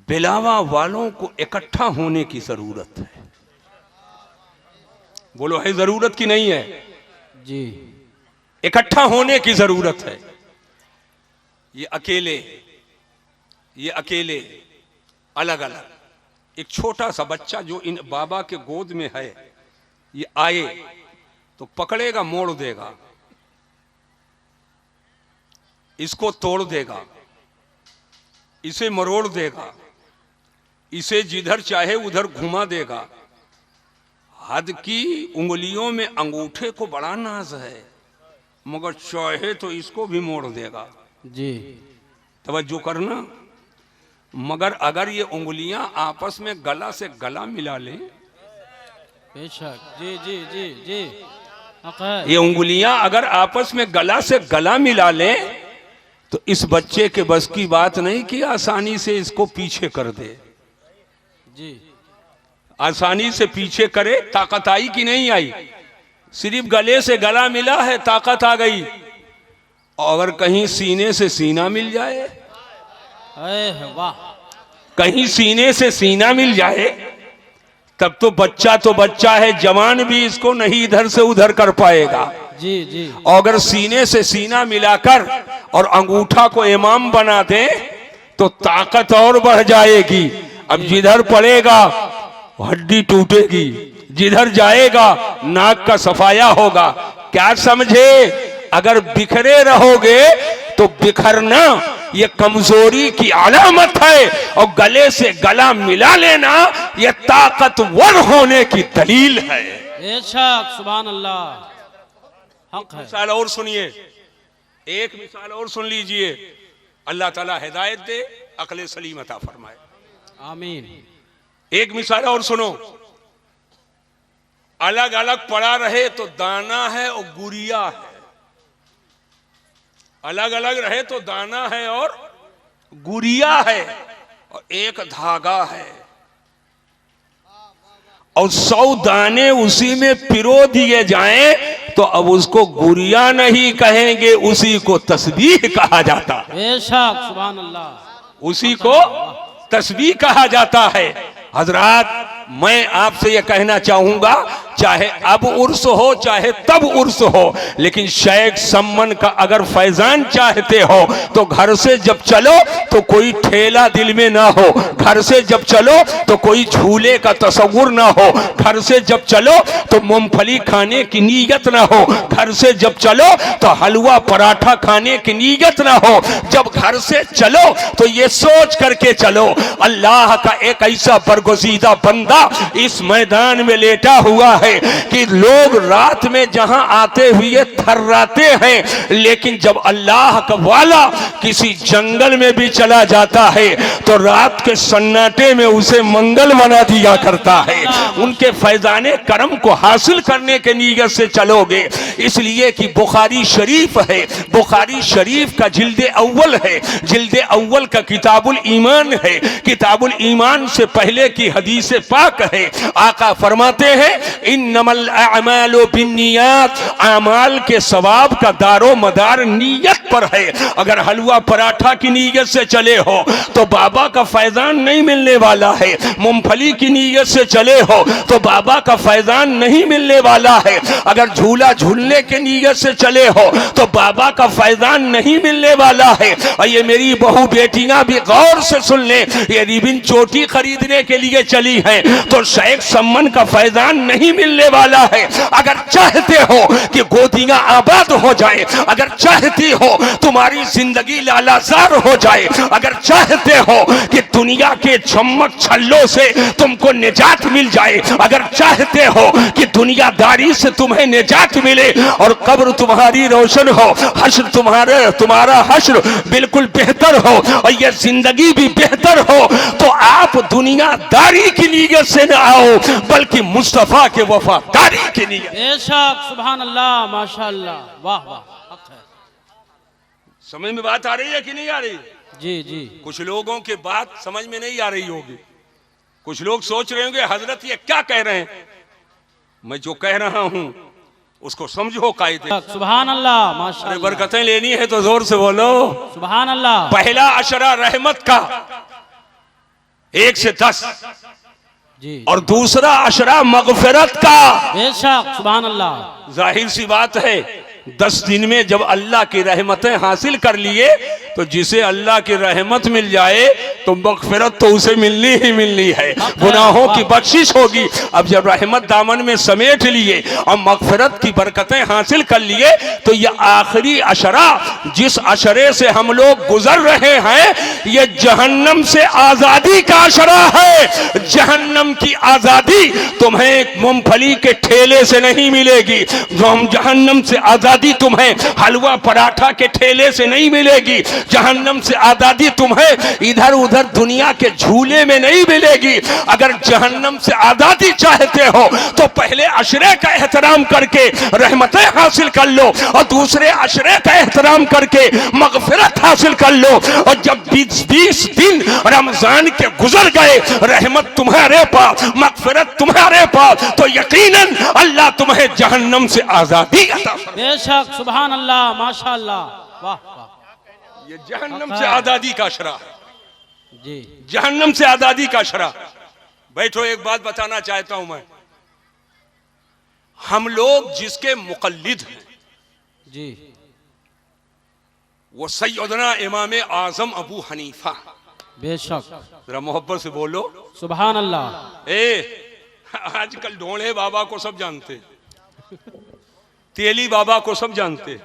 बिलावा वालों को इकट्ठा होने की जरूरत है। बोलो, है जरूरत की नहीं है? जी, इकट्ठा होने की जरूरत है। ये अकेले अलग अलग, एक छोटा सा बच्चा जो इन बाबा के गोद में है, ये आए तो पकड़ेगा, मोड़ देगा, इसको तोड़ देगा, इसे मरोड़ देगा, इसे जिधर चाहे उधर घुमा देगा। हद की उंगलियों में अंगूठे को बड़ा नाज है, मगर चाहे तो इसको भी मोड़ देगा। जी, तवज्जो करना। मगर अगर ये उंगलियां आपस में गला से गला मिला लें, बेशक, जी जी जी जी, हक है। ये उंगलियां अगर आपस में गला से गला मिला लें तो इस बच्चे के बस की बात नहीं कि आसानी से इसको पीछे कर दे। जी, आसानी से पीछे करे, ताकत आई कि नहीं आई? सिर्फ गले से गला मिला है, ताकत आ गई। और अगर कहीं सीने से सीना मिल जाए, अरे वाह, कहीं सीने से सीना मिल जाए, तब तो बच्चा है, जवान भी इसको नहीं इधर से उधर कर पाएगा। जी जी, और अगर सीने से सीना मिलाकर और अंगूठा को इमाम बना दे तो ताकत और बढ़ जाएगी। अब जिधर पड़ेगा हड्डी टूटेगी, जिधर जाएगा नाक का सफाया होगा। क्या समझे? अगर बिखरे रहोगे तो बिखरना ये कमजोरी की अलामत है, और गले से गला मिला लेना ये ताकतवर होने की दलील है। बेशक, सुभान अल्लाह, हक है। मिसाल और सुनिए, एक मिसाल और सुन लीजिए। अल्लाह ताला हिदायत दे, अक्ल सलीम अता फरमाए। आमीन। एक मिसाल और सुनो। अलग अलग पड़ा रहे तो दाना है और गुरिया है, अलग अलग रहे तो दाना है और गुरिया है, और एक धागा है, और 100 दाने उसी में पिरो दिए जाएं तो अब उसको गुरिया नहीं कहेंगे, उसी को तस्बीह कहा जाता है। बेशक, सुभान अल्लाह, उसी को तस्बीह कहा जाता है। हजरात, मैं आपसे यह कहना चाहूंगा, चाहे अब उर्स हो चाहे तब उर्स हो, लेकिन शेख सम्मन का अगर फैजान चाहते हो तो घर से जब चलो तो कोई ठेला दिल में ना हो, घर से जब चलो तो कोई झूले का तस्वुर ना हो, घर से जब चलो तो मूंगफली खाने की नीयत ना हो, घर से जब चलो तो हलवा पराठा खाने की नीयत ना हो। जब घर से चलो तो ये सोच करके चलो, अल्लाह का एक ऐसा बरगुज़ीदा बंदा इस मैदान में लेटा हुआ है कि लोग रात में जहां आते हुए थर्राते हैं, लेकिन जब अल्लाह का वाला किसी जंगल में भी चला जाता है तो रात के सन्नाटे में उसे मंगल बना दिया करता है। उनके फैजाने करम को हासिल करने के नीयत से चलोगे, इसलिए कि बुखारी शरीफ है, बुखारी शरीफ का जिल्दे अव्वल है, जिल्दे अव्वल का किताबुल ईमान है, किताबुल ईमान से पहले की हदीस पाक है। आका फरमाते हैं, इन्नमल अअमालु बिन्नियात, अमाल के सवाब का दारो मदार नीयत पर है। अगर हलवा पराठा की नीयत से चले हो तो बाबा का फैजान नहीं मिलने वाला है, मूंगफली की नीयत से चले हो तो बाबा का फैजान नहीं मिलने वाला है, अगर झूला झूलने के नीयत से चले हो तो बाबा का फैजान नहीं मिलने वाला है। और ये मेरी बहू बेटियां भी गौर से सुन ले, ये रिबिन चोटी खरीदने के लिए चली हैं तो शेख सम्मन का फैजान नहीं मिलने वाला है। अगर चाहते हो कि गोदियां आबाद हो जाए, अगर चाहती हो तुम्हारी जिंदगी लालाजार हो जाए, अगर चाहते हो कि दुनिया के चमक छल्लों से तुमको निजात मिल जाए, अगर चाहते हो कि दुनियादारी से तुम्हें निजात मिले और कब्र तुम्हारी रोशन हो, हश्र तुम्हारा हश्र बिल्कुल बेहतर हो और यह जिंदगी भी बेहतर हो, तो आप दुनियादारी की नीयत से न आओ बल्कि मुस्तफा के वफादारी की नीयत। बेशक, सुभान अल्लाह, माशाअल्लाह, वाह वाह, हक है। समझ में बात आ रही है कि नहीं आ रही? जी जी, कुछ लोगों की बात समझ में नहीं आ रही होगी, कुछ लोग सोच रहे होंगे हजरत ये क्या कह रहे हैं। मैं जो कह रहा हूं उसको समझो कायदे। सुभान अल्लाह, अरे माशाअल्लाह, बरकतें लेनी है तो जोर से बोलो। सुभान अल्लाह, पहला अशरा रहमत का, 1 से 10 जी और दूसरा अशरा मगफिरत का। बेशक सुभान अल्लाह। जाहिर सी बात है 10 दिन में जब अल्लाह की रहमतें हासिल कर लिए तो जिसे अल्लाह की रहमत मिल जाए तो मगफिरत तो उसे मिलनी ही मिलनी है, गुनाहों की बख्शिश होगी। अब जब रहमत दामन में समेट लिए और मगफिरत की बरकतें हासिल कर लिए तो यह आखिरी अशरा जिस अशरे से हम लोग गुजर रहे हैं ये जहन्नम से आजादी का अशरा है। जहन्नम की आजादी तुम्हें मूंगफली के ठेले से नहीं मिलेगी, जहन्नम से आजादी तुम्हें हलवा पराठा के ठेले से नहीं मिलेगी, जहन्नम से आजादी तुम्हें इधर उधर दुनिया के झूले में नहीं मिलेगी। अगर जहन्नम से आजादी चाहते हो तो पहले अशरे का एहतराम करके रहमतें हासिल कर लो और दूसरे अशरे का एहतराम करके मगफिरत हासिल कर लो। और जब 20 दिन रमजान के गुजर गए, रहमत तुम्हारे पास, मगफिरत तुम्हारे पास, तो यकीनन अल्लाह तुम्हें जहन्नम से आजादी अता फरमाए। बेशक सुभान अल्लाह माशाअल्लाह। वाह वाह। ये जहन्नम से आजादी का अशरा है, जी जहन्नम से आजादी का अशरा। बैठो, एक बात बताना चाहता हूं मैं, हम लोग जिसके मुकल्लिद हैं जी वो सैयदना इमाम आजम अबू हनीफा। बेशक जरा मोहब्बत से बोलो सुभान अल्लाह। आजकल ढोले बाबा को सब जानते, तेली बाबा को सब जानते,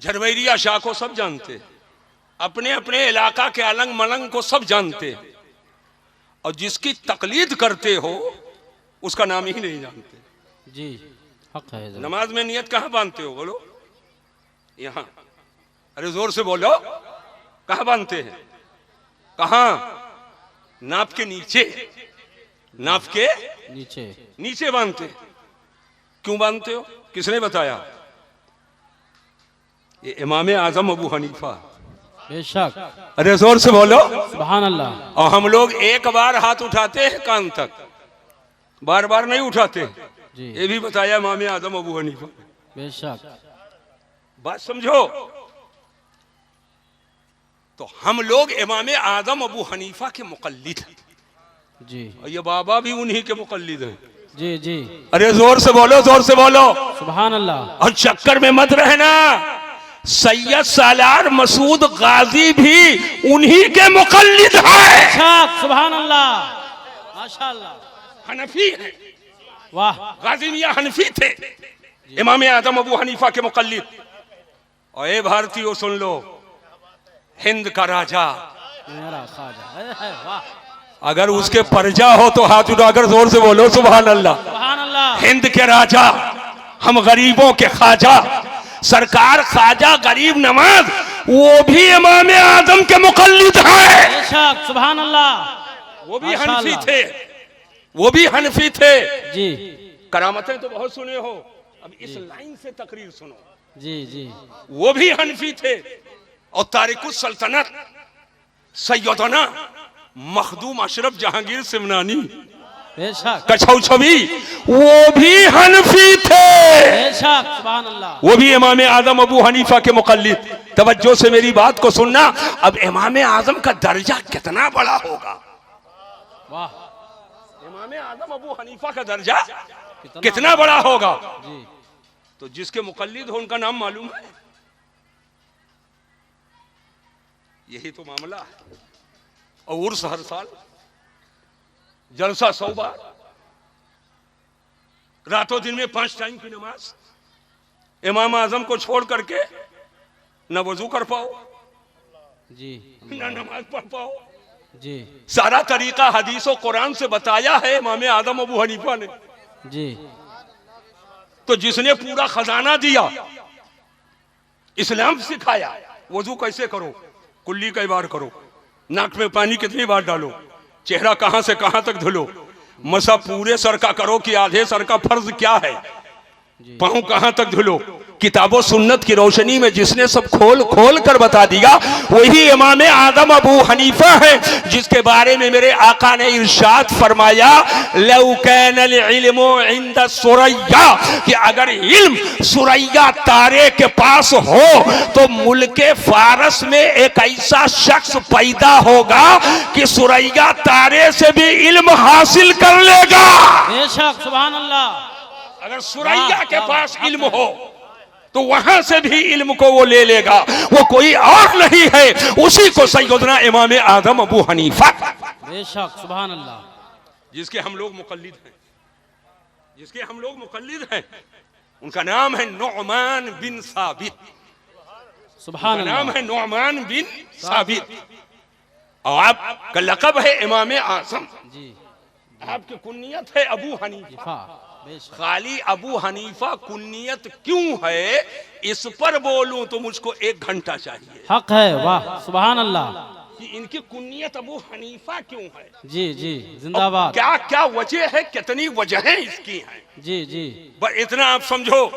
झरवैरिया शाह को सब जानते, अपने अपने इलाका के अलंग मलंग को सब जानते, और जिसकी तकलीद करते हो उसका नाम ही नहीं जानते। जी हक है जरा। नमाज में नियत कहाँ बांधते हो? बोलो यहाँ, अरे जोर से बोलो, कहाँ बांधते हैं? कहाँ? नाप के नीचे, नाप के नीचे नीचे बांधते। क्यों बांधते हो? किसने बताया? ये इमाम आजम अबू हनीफा। बेशक अरे जोर से बोलो सुभान अल्लाह। और हम लोग एक बार हाथ उठाते हैं कान तक, बार बार नहीं उठाते। जी ये भी बताया इमाम आजम अबू हनीफा। बेशक बात समझो, तो हम लोग इमाम आजम अबू हनीफा के मुकल्लिद हैं, जी और ये बाबा भी उन्हीं के मुकल्लिद हैं। जी जी अरे जोर से बोलो, जोर से बोलो। सुभान अल्लाह। और चक्कर में मत रहना, सैयद सालार मसूद गाजी भी उन्हीं के मुकल्लिद है। बेशक सुभान अल्लाह माशाअल्लाह। हनफी है, वाह गाजी मियां हनफी थे, इमाम आजम अबू हनीफा के मुकल्लिद। और ए भारतीयों सुन लो, हिंद का राजा मेरा ख्वाजा है। वाह अगर उसके परजा हो तो हाथ उठाकर जोर से बोलो सुभान अल्लाह। सुभान अल्लाह। हिंद के राजा, हम गरीबों के ख्वाजा, सरकार ख्वाजा गरीब नवाज, वो भी इमाम आजम के मुकल्लिद हैं। बेशक सुभान अल्लाह। वो भी हनफी माशाअल्लाह। थे, वो भी हनफी थे। जी करामतें तो बहुत सुने हो, अब इस लाइन से तकरीर सुनो। जी जी वो भी हनफी थे। और तारिकुस सल्तनत सैयदना मखदूम अशरफ जहांगीर सिमनानी बेशक कछौ छवि, वो भी हनफी थे, बेशक सुभान अल्लाह। वो भी इमाम आजम अबू हनीफा के मुकल्लिद। तवज्जो से मेरी बात को सुनना। अब इमाम आजम का दर्जा कितना बड़ा होगा? वाह इमाम आजम अबू हनीफा का दर्जा कितना बड़ा होगा? जी तो जिसके मुकल्लिद हो उनका नाम मालूम है? यही तो मामला है। और उर्स हर साल, जलसा 100 बार, रातों दिन में 5 टाइम की नमाज। इमाम आजम को छोड़ करके न वजू कर पाओ, जी न नमाज पढ़ पाओ। जी सारा तरीका हदीस और कुरान से बताया है इमाम आजम अबू हनीफा ने। जी तो जिसने पूरा खजाना दिया, इस्लाम सिखाया, वजू कैसे करो, कुल्ली कई बार करो, नाक में पानी कितनी बार डालो, चेहरा कहां से कहां तक धुलो, मसा पूरे सर का करो कि आधे सर का फर्ज क्या है, जी पांव कहां तक धुलो? किताबों सुन्नत की रोशनी में जिसने सब खोल खोल कर बता दिया वही इमाम आदम अबू हनीफा है, जिसके बारे में मेरे आका ने इरशाद फरमाया लौ कैनल इल्मु इंद सुरैया, कि अगर इल्म सुरैया तारे के पास हो तो मुल्के फारस में एक ऐसा शख्स पैदा होगा कि सुरैया तारे से भी इल्म हासिल कर लेगा। बेशक सुभान अल्लाह। अगर सुरैया के पास इल्म हो तो वहां से भी इल्म को वो ले लेगा, वो कोई और नहीं है, उसी को सैयदना इमाम आदम अबू हनीफा, बेशक सुभान अल्लाह, जिसके हम लोग मुकल्लिद हैं, उनका नाम है नुअमान बिन साबित। सुभान नाम अल्लाह। है नुअमान बिन साबित और आपका लक़ब है इमाम आज़म। जी आपकी कुन्नियत है अबू हनीफा। बेशक खाली अबू हनीफा कुन्नियत क्यों है, इस पर बोलूं तो मुझको 1 घंटा चाहिए हक है। वाह सुभान अल्लाह। कि इनकी कुन्नियत अबू हनीफा क्यों है। जी जी जिंदाबाद। क्या क्या वजह है, कितनी वजहें इसकी हैं, जी जी बस इतना आप समझो।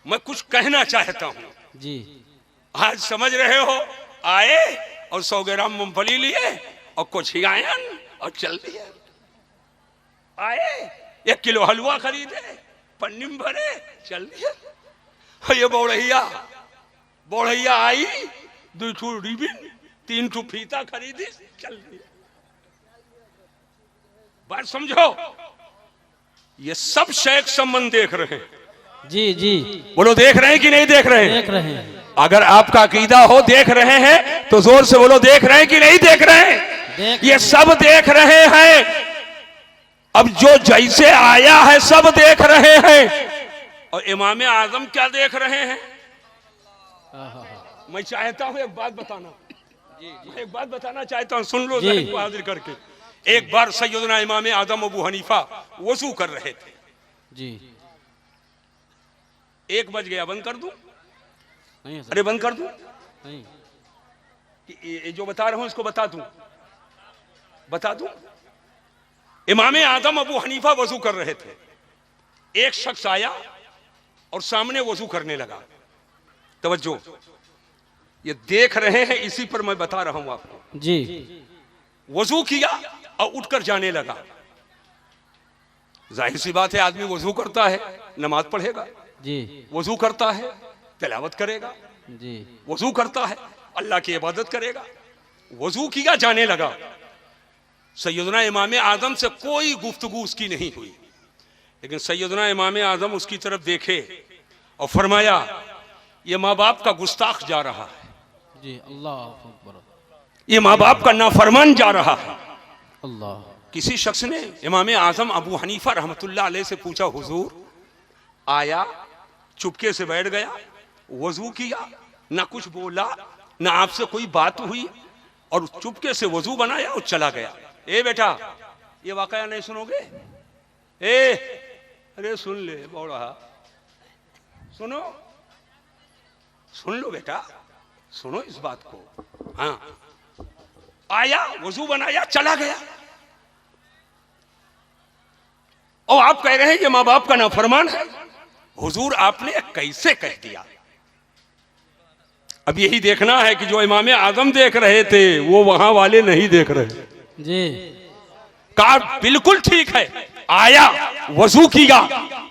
मैं कुछ कहना चाहता हूं। जी आज समझ रहे हो, आए और 100 ग्राम मूंगफली लिए और कुछ हिगायन और चल दिए। आए 1 किलो हलवा खरीदे, पन्नी में भरे, चल दिया। ये बौड़ैया आई, 2 ठू रिबिन, 3 ठू फीता खरीदी, चल दिया। बात समझो, ये सब शेख संबंध देख रहे हैं। जी जी बोलो देख रहे हैं कि नहीं देख रहे हैं? देख रहे हैं। अगर आपका अकीदा हो देख रहे हैं तो जोर से बोलो देख रहे हैं कि नहीं देख रहे हैं? ये सब देख रहे हैं। अब जो जैसे आया है सब देख रहे हैं। और इमाम आजम क्या देख रहे हैं? मैं चाहता हूं एक बात बताना, मैं एक बात बताना चाहता हूं, सुन लो जहन को हाजिर करके। एक बार सैयदना इमाम आदम अबू हनीफा वजू कर रहे थे। जी 1 बज गया, बंद कर दूं? नहीं सर। अरे बंद कर दूं? नहीं ये जो बता रहा हूं इसको बता दूं। इमाम आदम अबू हनीफा वजू कर रहे थे। एक शख्स आया और सामने वजू करने लगा। तवज्जो, ये देख रहे हैं, इसी पर मैं बता रहा हूं आपको। जी वजू किया और उठकर जाने लगा। जाहिर सी बात है, आदमी वजू करता है नमाज पढ़ेगा, जी वजू करता है तिलावत करेगा, जी वजू करता है अल्लाह की इबादत करेगा। वजू किया, जाने लगा। सैयदना इमाम आजम से कोई गुफ्तगू उसकी नहीं हुई, लेकिन सैयदना इमाम आजम उसकी तरफ देखे और फरमाया ये माँ बाप का गुस्ताख जा रहा है, जी अल्लाह अकबर, ये माँ बाप का नाफरमान जा रहा है। अल्लाह। किसी शख्स ने इमाम आजम अबू हनीफा रहमतुल्लाह अलैह से पूछा, हुजूर, आया चुपके से बैठ गया, वजू किया, ना कुछ बोला, ना आपसे कोई बात हुई, और चुपके से वजू बनाया और चला गया। ए बेटा, ये वाकया नहीं सुनोगे? अरे सुन ले बौड़ा, सुनो, सुन लो बेटा, सुनो इस बात को। हाँ, आया, वजू बनाया, चला गया, और आप कह रहे हैं ये माँ बाप का नाफरमान है। हुजूर, आपने कैसे कह दिया? अब यही देखना है कि जो इमाम आजम देख रहे थे वो वहां वाले नहीं देख रहे। जी कहा बिल्कुल ठीक है, आया, वजू किया,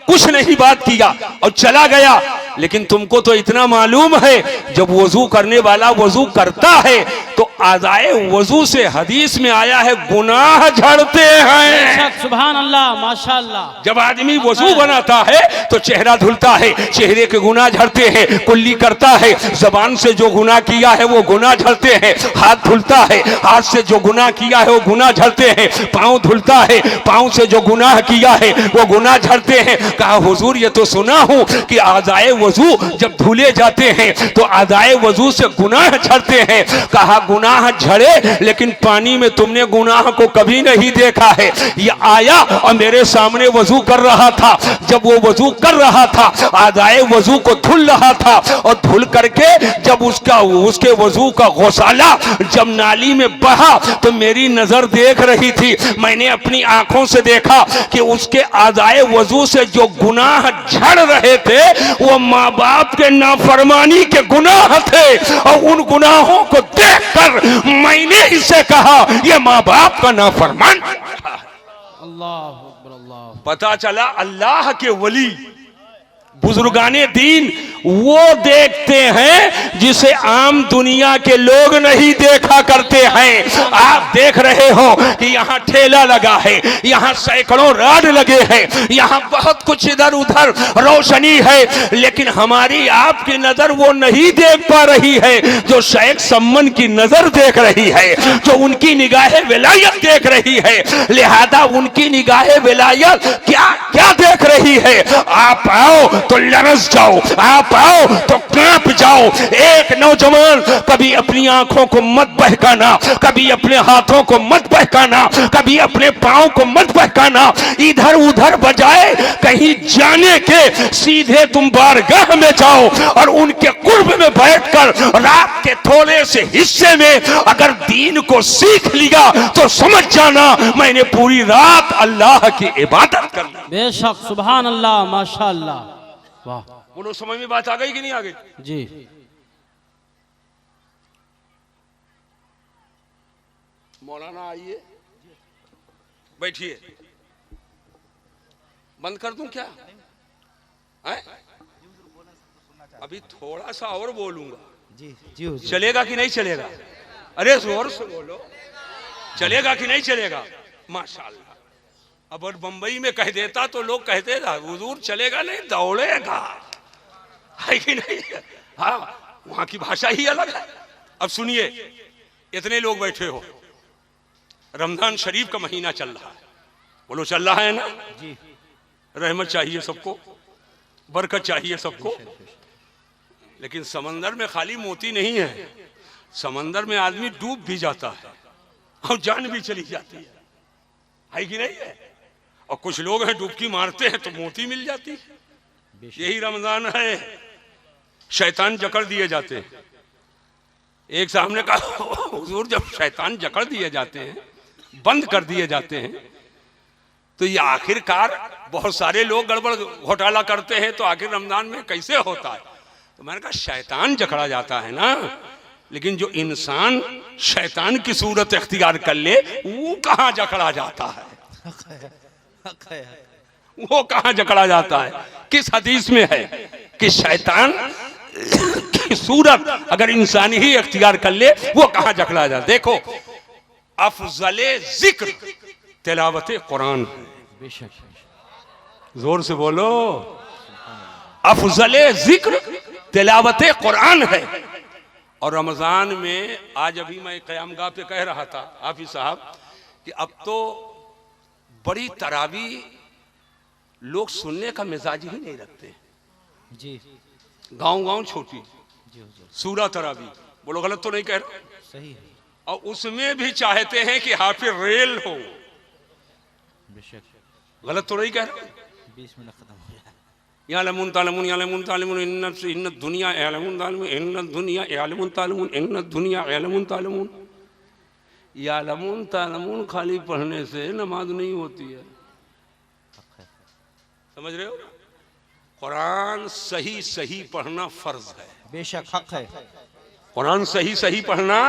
कुछ नहीं बात किया और चला गया, लेकिन तुमको तो इतना मालूम है जब वजू करने वाला वजू करता है तो आज़ाए वजू से हदीस में आया है गुनाह झड़ते हैं। सुभान अल्लाह, माशाअल्लाह। जब आदमी वजू बनाता है तो चेहरा धुलता है, चेहरे के गुनाह झड़ते हैं, कुल्ली करता है, जबान से जो गुनाह किया है वो गुनाह झड़ते हैं, हाथ धुलता है, हाथ से जो गुनाह किया है वो गुनाह झड़ते हैं, पाँव धुलता है, पाँव से जो गुनाह किया है वो गुनाह झड़ते हैं। कहा हुजूर, ये तो सुना हूं कि आज़ाए वजू जब धुले जाते हैं तो अदाए वजू से गुनाह झड़ते हैं। कहा गुनाह झड़े लेकिन पानी में तुमने गुनाह को कभी नहीं देखा है। ये आया और मेरे सामने वजू कर रहा था। जब वो वजू कर रहा था अदाए वजू को धुल रहा था और धुल करके जब उसके वजू का गौसाला जब नाली में बहा तो मेरी नजर देख रही थी। मैंने अपनी आंखों से देखा कि उसके आदाए वजू से जो गुनाह झड़ रहे थे वो माँ बाप के नाफरमानी के गुनाह थे। और उन गुनाहों को देखकर मैंने इसे कहा ये माँ बाप का नाफरमान। अल्लाह अकबर अल्लाह। पता चला अल्लाह के वली बुजुर्गाने दीन वो देखते हैं जिसे आम दुनिया के लोग नहीं देखा करते हैं। आप देख रहे हो कि यहाँ ठेला लगा है, यहाँ सैकड़ों राड लगे हैं, यहाँ बहुत कुछ इधर उधर रोशनी है, लेकिन हमारी आपकी नजर वो नहीं देख पा रही है जो शेख सम्मन की नजर देख रही है, जो उनकी निगाहे विलायत देख रही है। लिहाजा उनकी निगाहे विलायत क्या क्या देख रही है। आप आओ तो लरस जाओ, आप आओ तो कांप जाओ। एक नौजवान कभी अपनी आंखों को मत बहकाना, कभी अपने हाथों को मत बहकाना, कभी अपने पांव को मत बहकाना, इधर उधर बजाए कहीं जाने के सीधे तुम बारगाह में जाओ और उनके कुर्ब में बैठकर रात के थोड़े से हिस्से में अगर दीन को सीख लिया तो समझ जाना मैंने पूरी रात अल्लाह की इबादत कर ली। बेशक सुभान अल्लाह माशाअल्लाह। वाह बोलो समझ में बात आ गई कि नहीं आ गई? जी मौलाना आइए बैठिए। बंद कर दूं क्या है? अभी थोड़ा सा और बोलूंगा। जी जी चलेगा कि नहीं चलेगा? अरे जोर से बोलो, चलेगा कि नहीं चलेगा? माशाल्लाह। अब और बंबई में कह देता तो लोग कहते हुजूर चलेगा नहीं दौड़ेगा, है कि नहीं? हाँ, वहां की भाषा ही अलग है। अब सुनिए, इतने लोग बैठे हो, रमजान शरीफ का महीना चल रहा है। बोलो चल रहा है ना जी। रहमत चाहिए सबको, बरकत चाहिए सबको, लेकिन समंदर में खाली मोती नहीं है। समंदर में आदमी डूब भी जाता है और जान भी चली जाती है कि नहीं है? और कुछ लोग हैं डुबकी मारते हैं तो मोती मिल जाती है। यही रमजान है, शैतान जकड़ दिए जाते हैं। एक सामने कहा हुजूर जब शैतान जकड़ दिए जाते हैं, बंद कर दिए जाते हैं, तो ये आखिरकार बहुत सारे लोग गड़बड़ घोटाला करते हैं, तो आखिर रमजान में कैसे होता है? तो मैंने कहा शैतान जकड़ा जाता है ना, लेकिन जो इंसान शैतान की सूरत इख्तियार कर ले वो कहाँ जकड़ा जाता है? वो कहाँ जकड़ा जाता है? किस हदीस में है कि शैतान की सूरत अगर इंसान ही इख्तियार कर ले वो कहाँ जकड़ा जाता? देखो, अफजले जिक्र तिलावत कुरान। जोर से बोलो, अफजले जिक्र तिलावत कुरान है। और रमजान में आज अभी मैं क़यामगाह पे कह रहा था हाफिज साहब कि अब तो बड़ी तरावी लोग सुनने का मिजाज ही नहीं रखते जी। गांव छोटी सूरा तरावी, बोलो गलत तो नहीं कह रहे? सही है। और उसमें भी चाहते हैं कि हाफिज रेल हो। गलत तो नहीं कह रहे? 20 मिनट खत्म हो गया। यालमुन तालमुन यालमुन तालमुन इन्न दुनिया यालमुन तालमुन इन्न दुनिया यालमुन तालमुन इन्न दुनिया यालमुन तालमुन। यालमुन तालमुन खाली पढ़ने से नमाज नहीं होती है, समझ रहे हो? कुरान सही सही पढ़ना फर्ज है। बेशक हक है। कुरान सही सही पढ़ना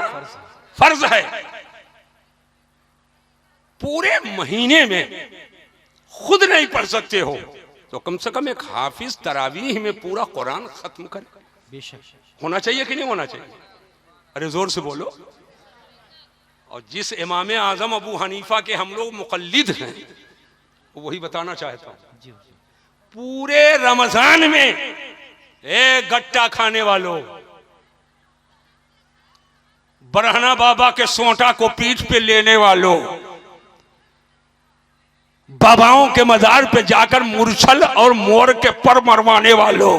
फर्ज है। पूरे महीने में खुद नहीं पढ़ सकते हो तो कम से कम एक हाफिज तरावीह में पूरा कुरान खत्म करे। बेशक होना चाहिए कि नहीं होना चाहिए? अरे जोर से बोलो। और जिस इमाम आजम अबू हनीफा के हम लोग मुकल्लिद हैं वही बताना चाहता हूं, पूरे रमजान में एक गट्टा खाने वालों, बरहना बाबा के सोंटा को पीठ पे लेने वालों, बाबाओं के मजार पे जाकर मुरछल और मोर के पर मरवाने वालों,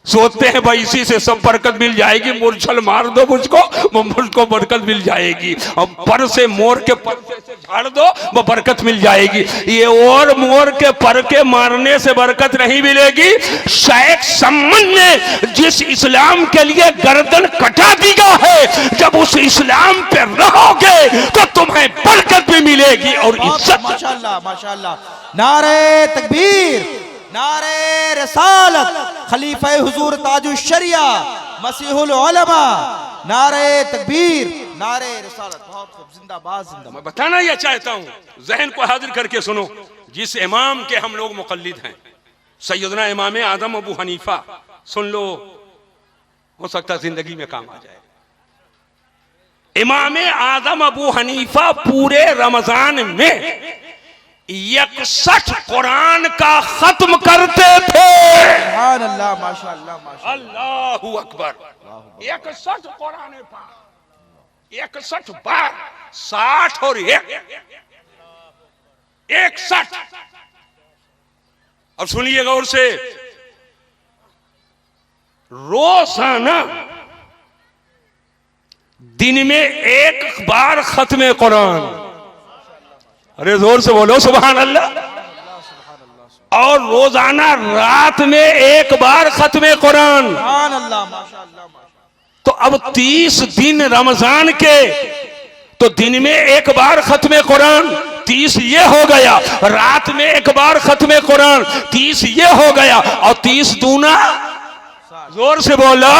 सोचते हैं भाई इसी से सब बरकत मिल जाएगी, मूर्छल मार दो मुझको बरकत मिल जाएगी, और पर से मोर के पर से झाड़ दो वो बरकत मिल जाएगी। ये और मोर के पर के मारने से बरकत नहीं मिलेगी। शेख सम्मन ने जिस इस्लाम के लिए गर्दन कटा दिया है, जब उस इस्लाम पे रहोगे तो तुम्हें बरकत भी मिलेगी और इज्जत। माशाअल्लाह माशाअल्लाह। नारे तकबीर, नारे रसालत, खलीफा हुजूर ताजुश शरिया मसीहुल उलमा, नारे तकबीर, नारे रसालत। बहुत खूब, जिंदाबाद जिंदाबाद। मैं बताना यह चाहता हूं, जहन को हाजिर करके सुनो, जिस इमाम के हम लोग मुकल्लिद हैं, सैयदना इमाम आदम अबू हनीफा, सुन लो, हो सकता है जिंदगी में काम आ जाए। इमाम आदम अबू हनीफा पूरे रमजान में 61 कुरान का खत्म करते थे। सुभान अल्लाह, माशाअल्लाह माशाअल्लाह, अल्लाहू अकबर। 61 कुरान पाक, 61 बार, 60 और 61। अब सुनिए गौर से, रोजाना दिन में एक बार खत्म कुरान। अरे जोर से बोलो सुभान अल्लाह। और रोजाना रात में एक बार खत्म कुरान। सुभान अल्लाह, माशाअल्लाह। तो अब 30 दिन रमजान के, तो दिन में एक बार खत्म कुरान, 30 ये हो गया, रात में एक बार खत्म कुरान, 30 ये हो गया, और 30 दूना, जोर से बोलो,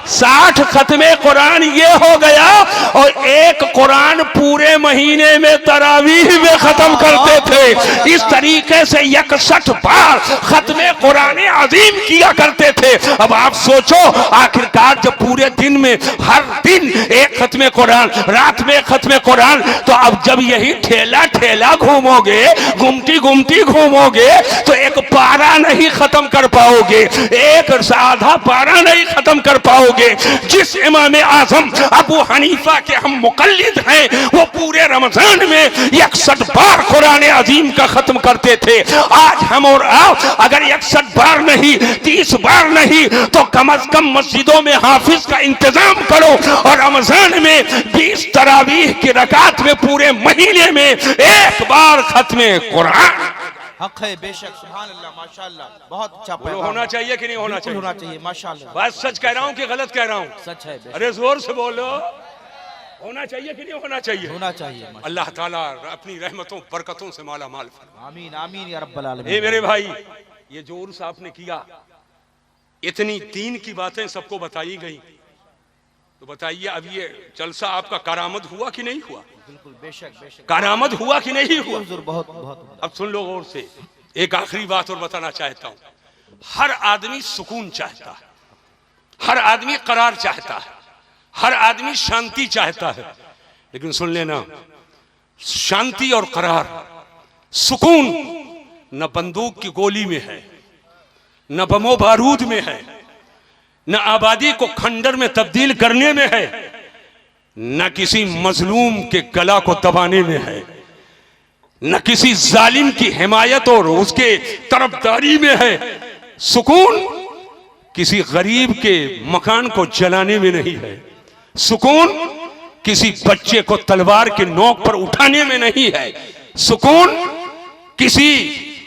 60 खत्मे कुरान ये हो गया। और एक कुरान पूरे महीने में तरावीह में खत्म करते थे। इस तरीके से 61 बार खत्मे कुरान अजीम किया करते थे। अब आप सोचो, आखिरकार जब पूरे दिन में हर दिन एक खत्मे कुरान, रात में खत्मे कुरान, तो अब जब यही ठेला ठेला घूमोगे, घूमती घूमती घूमोगे, तो एक पारा नहीं खत्म कर पाओगे, एक साधा पारा नहीं खत्म कर पाओगे। जिस इमाम आजम अबू हनीफा के हम मुकल्लिद हैं, वो पूरे रमजान में 61 बार कुरान अजीम का खत्म करते थे। आज हम और आप अगर 61 बार नहीं, 30 बार नहीं, तो कम अज कम मस्जिदों में हाफिज का इंतजाम करो, और रमजान में 20 तरावीह की रकात में पूरे महीने में एक बार खत्म कुरान। हक है बेशक, सुभान अल्लाह, माशाअल्लाह। बहुत अच्छा पैगाम होना चाहिए कि नहीं होना चाहिए? होना चाहिए, माशाअल्लाह। बात सच कह रहा हूं कि गलत कह रहा हूं? सच है बेशक। अरे जोर से बोलो, होना चाहिए कि नहीं होना चाहिए? होना चाहिए। अल्लाह ताला अपनी रहमतों बरकतों से माला माल फरमाए। आमीन आमीन या रब्बल आलमीन। ए मेरे भाई, ये जो उर्स आपने किया, इतनी दीन की बातें सबको बताई गई, तो बताइए अब ये जलसा आपका करामत हुआ कि नहीं हुआ? बिल्कुल, बेशक बेशक। करामत हुआ कि नहीं हुआ? बहुत बहुत। अब सुन लो गौर से, एक आखिरी बात और बताना चाहता हूं। हर आदमी सुकून चाहता है, हर आदमी करार चाहता है, हर आदमी शांति चाहता है, लेकिन सुन लेना, शांति और करार, सुकून न बंदूक की गोली में है, न बमो बारूद में है, न आबादी को खंडर में तब्दील करने में है, न किसी मजलूम के गला को दबाने में है, न किसी जालिम की हिमायत और उसके तरफदारी में है। सुकून किसी गरीब के मकान को जलाने में नहीं है, सुकून किसी बच्चे को तलवार के नोक पर उठाने में नहीं है, सुकून किसी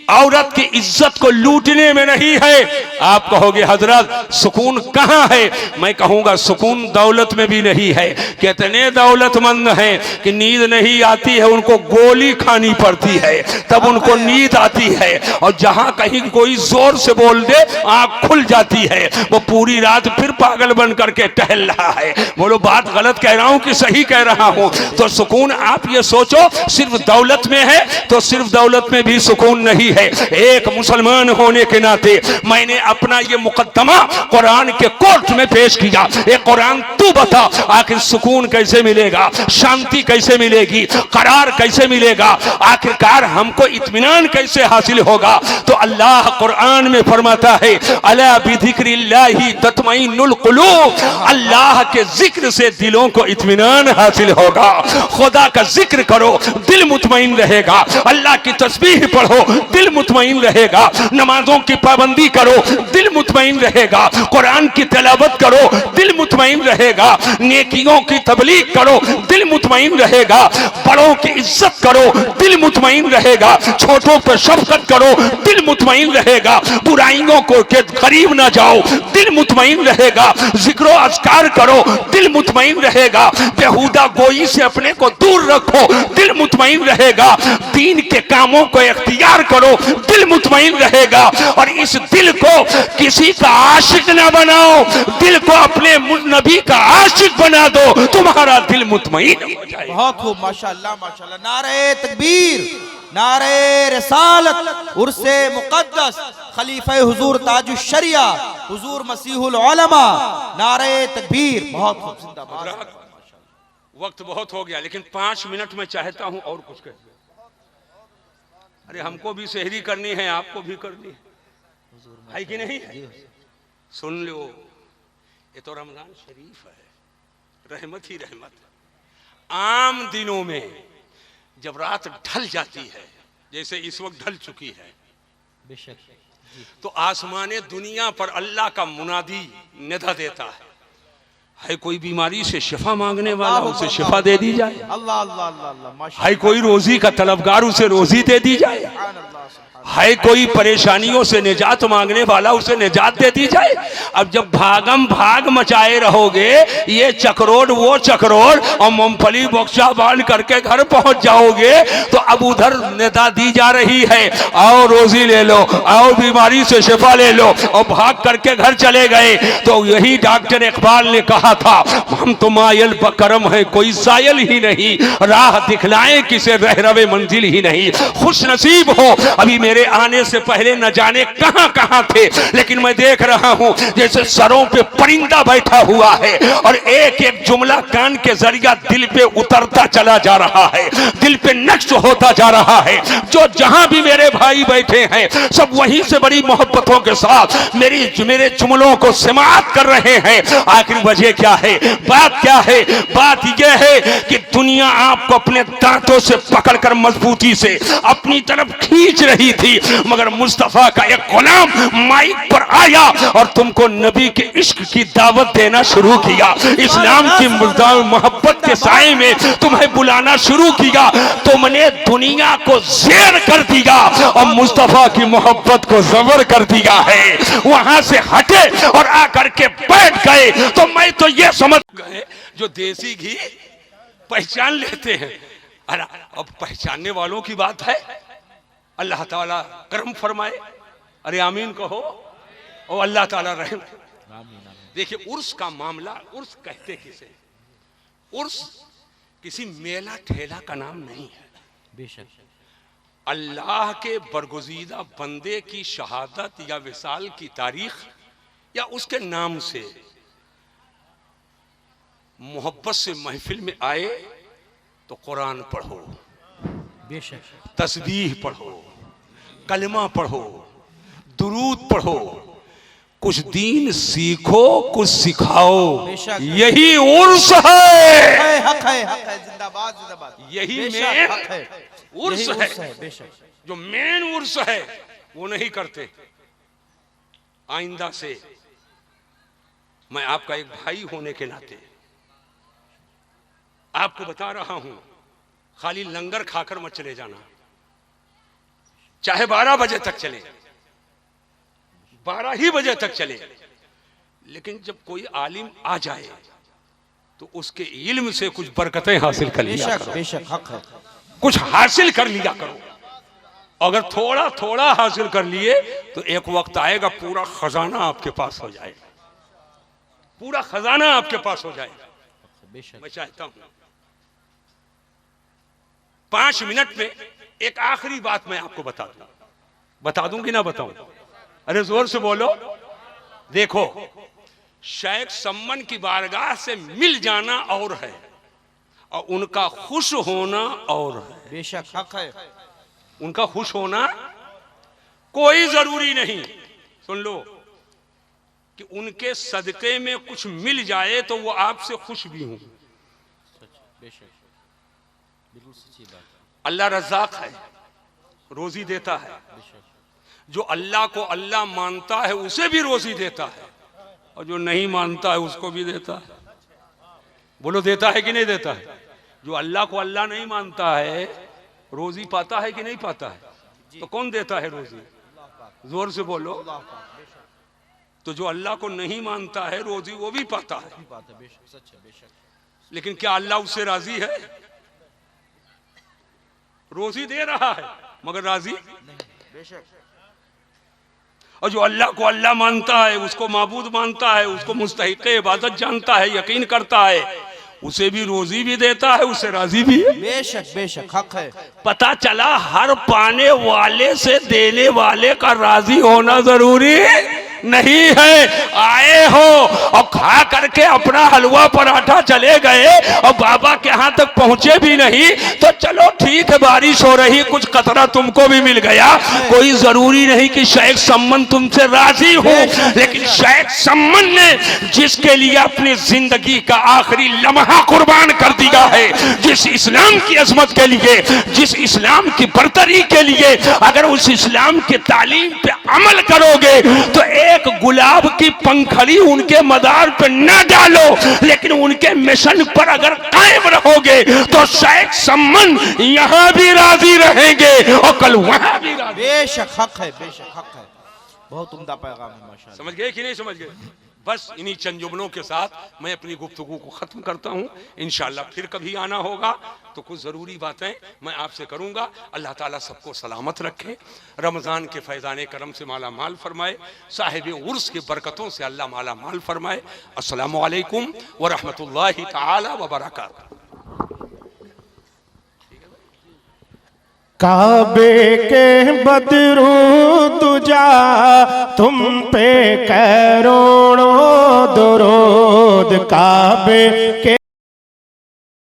औरत की इज्जत को लूटने में नहीं है। आप कहोगे हजरत सुकून कहां है? मैं कहूंगा सुकून दौलत में भी नहीं है। कितने दौलतमंद हैं कि नींद नहीं आती है, उनको गोली खानी पड़ती है तब उनको नींद आती है, और जहां कहीं कोई जोर से बोल दे आंख खुल जाती है, वो पूरी रात फिर पागल बन करके टहल रहा है। बोलो बात गलत कह रहा हूं कि सही कह रहा हूं? तो सुकून आप ये सोचो सिर्फ दौलत में है, तो सिर्फ दौलत में भी सुकून नहीं है। एक मुसलमान होने के नाते मैंने अपना ये मुकद्दमा कुरान के कोर्ट में पेश किया। ए कुरान तू बता, आखिर सुकून कैसे मिलेगा, शांति कैसे मिलेगी, करार कैसे मिलेगा, आखिरकार हमको इत्मीनान कैसे हासिल होगा? तो अल्लाह कुरान में फरमाता है, अला बिज़िक्रिल्लाहि तत्मइन्नुल कुलूब, अल्लाह के जिक्र से दिलों को इत्मीनान हासिल होगा। खुदा का जिक्र करो, दिल मुतमईन रहेगा। अल्लाह की तस्बीह पढ़ो, दिल दिल मुतमईन रहेगा। नमाजों की पाबंदी करो, दिल मुतमईन रहेगा। कुरान की तिलावत करो, दिल मुतमईन रहेगा। नेकियों की तबलीग करो, दिल मुतमईन रहेगा। बड़ों की इज्जत करो, दिल मुतमईन रहेगा। छोटों पर शफकत करो, दिल मुतमईन रहेगा। बुराइयों को के करीब ना जाओ, दिल मुतमईन रहेगा। जिक्र अज़कार करो, दिल मुतमईन रहेगा। बेहुदा गोई से अपने को दूर रखो, दिल मुतमईन रहेगा। दीन के कामों को इख्तियार करो, दिल मुतमईन रहेगा। और इस दिल को किसी का आशिक ना बनाओ, दिल को अपने नबी का आशिक बना दो, तुम्हारा दिल मुतमईन हो जाएगा। बहुत खूब, माशाअल्लाह माशाअल्लाह। नारे तकबीर, नारे रिसालत, उर्से मुक़द्दस, खलीफे हुजूर ताजुश शरिया, हुजूर मसीहुल उलमा, नारे तकबीर। बहुत खूब, जिंदाबाद। वक्त बहुत हो गया, लेकिन 5 मिनट में चाहता हूं और कुछ कह। अरे हमको भी सहरी करनी है, आपको भी करनी है कि नहीं है? सुन लो, ये तो रमजान शरीफ है, रहमत ही रहमत। आम दिनों में जब रात ढल जाती है, जैसे इस वक्त ढल चुकी है, बेशक, तो आसमाने दुनिया पर अल्लाह का मुनादी निदा देता है कोई बीमारी से शिफा मांगने वाला, उसे शिफा दे दी जाए। अल्लाह अल्लाह अल्लाह, माशाअल्लाह। है कोई रोजी का तलबगार, उसे रोजी दे दी जाए। है कोई परेशानियों से निजात मांगने वाला, उसे निजात दे दी जाए। अब जब भागम भाग मचाए रहोगे, ये चक्रोड़ वो चक्रोड़, और मूंगफली बक्सा बांध करके घर पहुंच जाओगे, तो अब उधर निदा दी जा रही है, आओ रोजी ले लो, आओ बीमारी से शिफा ले लो, और भाग करके घर चले गए। तो यही डॉक्टर इकबाल ने कहा था, हम तो मायल बकरम है, कोई सायल ही नहीं, राह दिखलाएं किसे रहरवे मंजिल ही नहीं। खुश नसीब हो, अभी मेरे आने से पहले न जाने कहां कहां थे, लेकिन मैं देख रहा हूं जैसे सरों पे परिंदा बैठा हुआ है, और एक एक जुमला कान के जरिया दिल पे उतरता चला जा रहा है, दिल पे नक्श होता जा रहा है। जो जहां भी मेरे भाई बैठे हैं, सब वहीं से बड़ी मोहब्बतों के साथ मेरे जुमलों को समाअत कर रहे हैं। आखिर वजह क्या है, बात क्या है? बात यह है कि दुनिया आपको अपने दांतों से पकड़कर मजबूती से अपनी तरफ खींच रही थी, मगर मुस्तफा का एक गुलाम माइक पर आया और तुमको नबी के इश्क की दावत देना शुरू किया, इस्लाम की मोहब्बत के साए में तुम्हें बुलाना शुरू किया। तुमने दुनिया को ज़ेर कर दिया और मुस्तफा की मोहब्बत को ज़बर कर दिया है। वहां से हटे और आकर के बैठ गए, तो मैं तो ये समझ गए जो देसी घी पहचान लेते हैं। अरे अब पहचानने वालों की बात है, अल्लाह ताला करम फरमाए। अरे आमीन कहो, और अल्लाह ताला रहम। देखिए उर्स का मामला, उर्स कहते किसे? उर्स किसी मेला ठेला का नाम नहीं है, बेशक। अल्लाह के बरगुज़ीदा बंदे की शहादत या विसाल की तारीख या उसके नाम से मोहब्बत से महफिल में आए तो कुरान पढ़ो, बेशक, तस्बीह पढ़ो, कलमा पढ़ो, दुरूद पढ़ो, कुछ दीन सीखो, कुछ सिखाओ। यही उर्स है, हक है, हक है, जिंदाबाद जिंदाबाद। यही बेशक मेन हक है, उर्स यही है। बेशक। जो मेन उर्स है वो नहीं करते। आइंदा से मैं आपका एक भाई होने के नाते आपको बता रहा हूं, खाली लंगर खाकर मत चले जाना, चाहे 12 बजे तक चले, 12 ही बजे तक चले, लेकिन जब कोई आलिम आ जाए तो उसके इल्म से कुछ बरकतें हासिल कर लिया बेशक करो, बेशक हक है। कुछ हासिल कर लिया करो। अगर थोड़ा थोड़ा हासिल कर लिए तो एक वक्त आएगा पूरा खजाना आपके पास हो जाएगा, पूरा खजाना आपके पास हो जाएगा। बेशक। मैं चाहता हूं 5 मिनट में एक आखिरी बात मैं आपको बता दूं कि ना बताऊं? अरे जोर से बोलो। देखो, शेख सम्मन की बारगाह से मिल जाना और है, और उनका खुश होना और है। बेशक हक है। उनका खुश होना कोई जरूरी नहीं। सुन लो कि उनके सदके में कुछ मिल जाए तो वो आपसे खुश भी हों। बेशक, बिल्कुल सच्ची बात है। अल्लाह रज़्ज़ाक़ है, रोजी देता है। जो अल्लाह को अल्लाह मानता है उसे भी रोजी देता है, और जो नहीं मानता है उसको भी देता है। बोलो देता है कि नहीं देता है? जो अल्लाह को अल्लाह नहीं मानता है रोजी पाता है कि नहीं पाता है? तो कौन देता है रोजी? जोर से बोलो। तो जो अल्लाह को नहीं मानता है रोजी वो भी पाता है। लेकिन क्या अल्लाह उससे राजी है? रोजी दे रहा है मगर राजी नहीं। और जो अल्लाह को अल्लाह मानता है, उसको माबूद मानता है, उसको मुस्तहिक़ इबादत जानता है, यकीन करता है, उसे भी रोजी भी देता है, उससे राजी भी है। बेशक बेशक हक है। पता चला हर पाने वाले से देने वाले का राजी होना जरूरी नहीं है। आए हो और खा करके अपना हलवा पराठा चले गए और बाबा के यहाँ तक पहुंचे भी नहीं, तो चलो ठीक है, बारिश हो रही, कुछ कतरा तुमको भी मिल गया। कोई जरूरी नहीं कि शेख सम्मन तुमसे राजी हो, लेकिन शेख सम्मन ने जिसके लिए अपनी जिंदगी का आखिरी लम्हा कुर्बान कर दिया है, जिस इस्लाम की अजमत के लिए, जिस इस्लाम की बरतरी के लिए, अगर उस इस्लाम की तालीम पे अमल करोगे तो एक गुलाब की पंखड़ी उनके मदार पे न डालो, लेकिन उनके मिशन पर अगर कायम रहोगे तो शेख सम्मन यहां भी राजी रहेंगे और कल वहां भी राजी। बेशक हक है, बेशक हक है। बहुत उम्दा पैगाम है माशाअल्लाह। समझ गए कि नहीं समझ गए? बस इन्हीं चंद जुमलों के साथ मैं अपनी गुफ्तगू को ख़त्म करता हूँ। इंशाअल्लाह फिर कभी आना होगा तो कुछ ज़रूरी बातें मैं आपसे करूँगा। अल्लाह ताला सबको सलामत रखे, रमज़ान के फैज़ान करम से माला माल फरमाए, साहिब उर्स की बरकतों से अल्लाह माला माल फरमाए। अस्सलामु अलैकुम व रहमतुल्लाहि ताला व बरकातहू। काबे के बदरू तुझा तुम पे करोड़ों दुरूद, काबे के